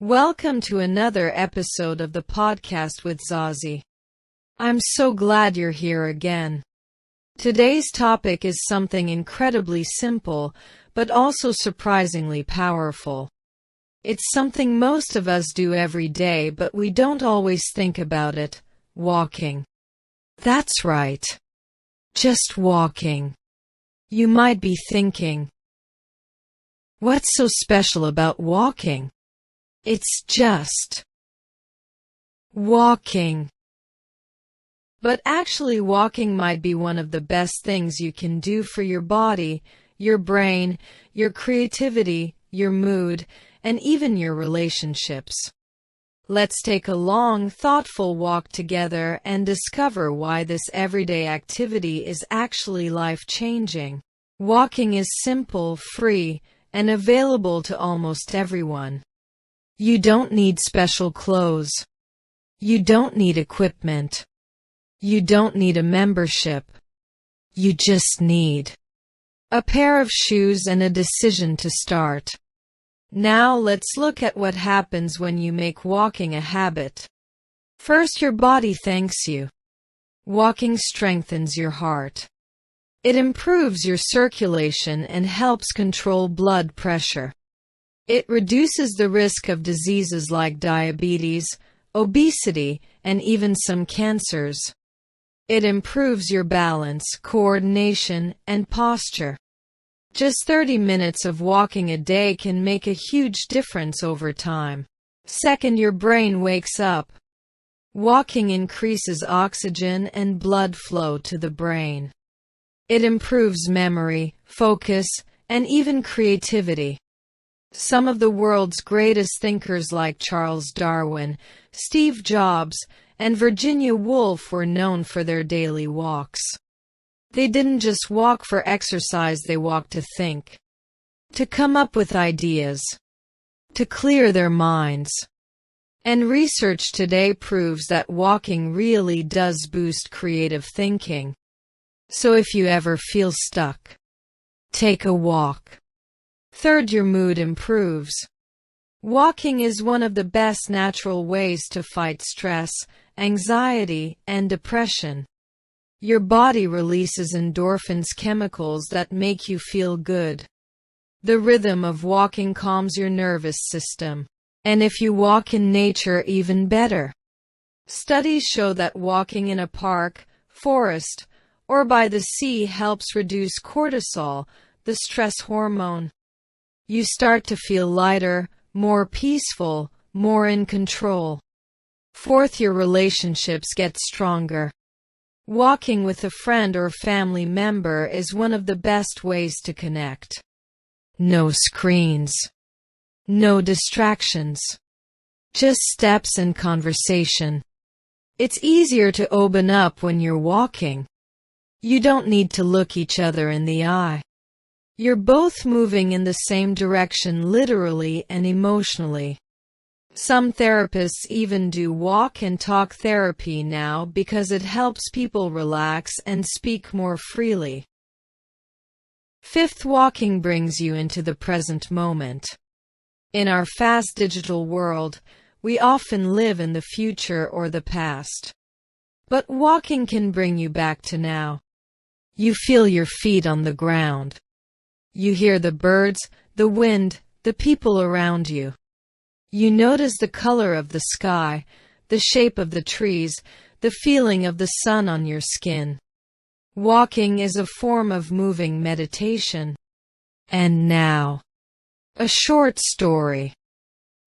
Welcome to another episode of the podcast with Zazie. I'm so glad you're here again. Today's topic is something incredibly simple, but also surprisingly powerful. It's something most of us do every day, but we don't always think about it: walking. That's right. Just walking. You might be thinking, what's so special about walking? It's just walking. But actually, walking might be one of the best things you can do for your body, your brain, your creativity, your mood, and even your relationships. Let's take a long, thoughtful walk together and discover why this everyday activity is actually life-changing. Walking is simple, free, and available to almost everyone. You don't need special clothes. You don't need equipment. You don't need a membership. You just need a pair of shoes and a decision to start. Now let's look at what happens when you make walking a habit. First, your body thanks you. Walking strengthens your heart. It improves your circulation and helps control blood pressure. It reduces the risk of diseases like diabetes, obesity, and even some cancers. It improves your balance, coordination, and posture. Just 30 minutes of walking a day can make a huge difference over time. Second, your brain wakes up. Walking increases oxygen and blood flow to the brain. It improves memory, focus, and even creativity. Some of the world's greatest thinkers like Charles Darwin, Steve Jobs, and Virginia Woolf were known for their daily walks. They didn't just walk for exercise, they walked to think, to come up with ideas, to clear their minds. And research today proves that walking really does boost creative thinking. So if you ever feel stuck, take a walk. Third, your mood improves. Walking is one of the best natural ways to fight stress, anxiety, and depression. Your body releases endorphins, chemicals that make you feel good. The rhythm of walking calms your nervous system. And if you walk in nature, even better. Studies show that walking in a park, forest, or by the sea helps reduce cortisol, the stress hormone. You start to feel lighter, more peaceful, more in control. Fourth, your relationships get stronger. Walking with a friend or family member is one of the best ways to connect. No screens. No distractions. Just steps and conversation. It's easier to open up when you're walking. You don't need to look each other in the eye. You're both moving in the same direction, literally and emotionally. Some therapists even do walk and talk therapy now because it helps people relax and speak more freely. Fifth, walking brings you into the present moment. In our fast digital world, we often live in the future or the past. But walking can bring you back to now. You feel your feet on the ground. You hear the birds, the wind, the people around you. You notice the color of the sky, the shape of the trees, the feeling of the sun on your skin. Walking is a form of moving meditation. And now, a short story.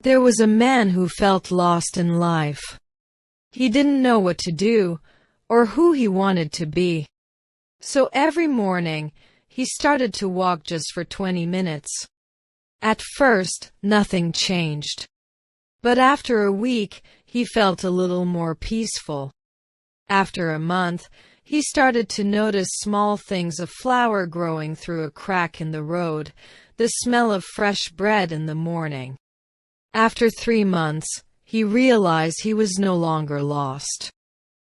There was a man who felt lost in life. He didn't know what to do, or who he wanted to be. So every morning, he started to walk just for 20 minutes. At first, nothing changed. But after a week, he felt a little more peaceful. After a month, he started to notice small things: a flower growing through a crack in the road, the smell of fresh bread in the morning. After 3 months, he realized he was no longer lost.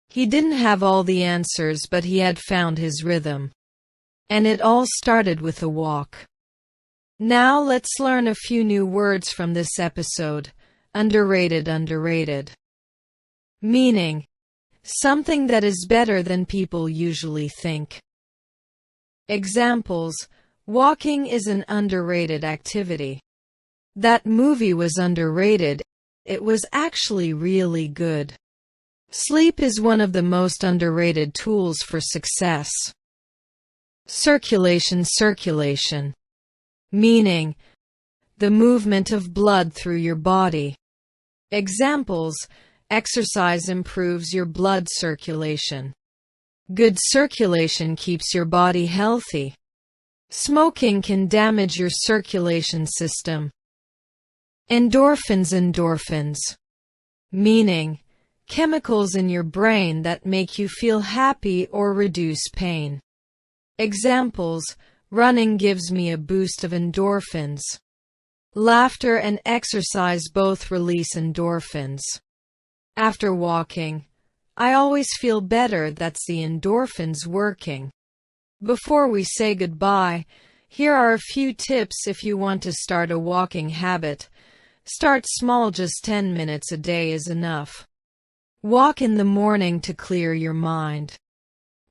He didn't have all the answers, but he had found his rhythm. And it all started with a walk. Now let's learn a few new words from this episode. underrated. Meaning, something that is better than people usually think. Examples: walking is an underrated activity. That movie was underrated. It was actually really good. Sleep is one of the most underrated tools for success. Circulation. Meaning, the movement of blood through your body. Examples: exercise improves your blood circulation. Good circulation keeps your body healthy. Smoking can damage your circulation system. Endorphins. Meaning, chemicals in your brain that make you feel happy or reduce pain. Examples: running gives me a boost of endorphins. Laughter and exercise both release endorphins. After walking, I always feel better. That's the endorphins working. Before we say goodbye, here are a few tips if you want to start a walking habit. Start small, just 10 minutes a day is enough. Walk in the morning to clear your mind.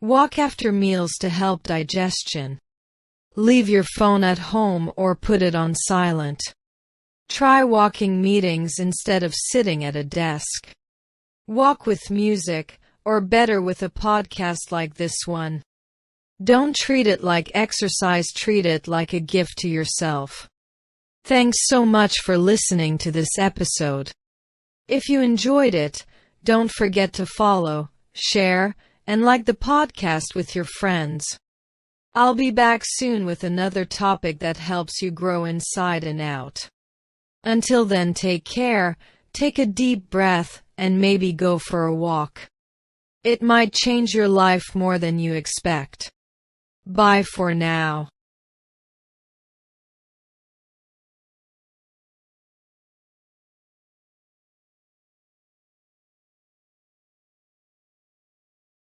Walk after meals to help digestion. Leave your phone at home or put it on silent. Try walking meetings instead of sitting at a desk. Walk with music, or better with a podcast like this one. Don't treat it like exercise, treat it like a gift to yourself. Thanks so much for listening to this episode. If you enjoyed it, don't forget to follow, share, and like the podcast with your friends. I'll be back soon with another topic that helps you grow inside and out. Until then, take care, take a deep breath, and maybe go for a walk. It might change your life more than you expect. Bye for now.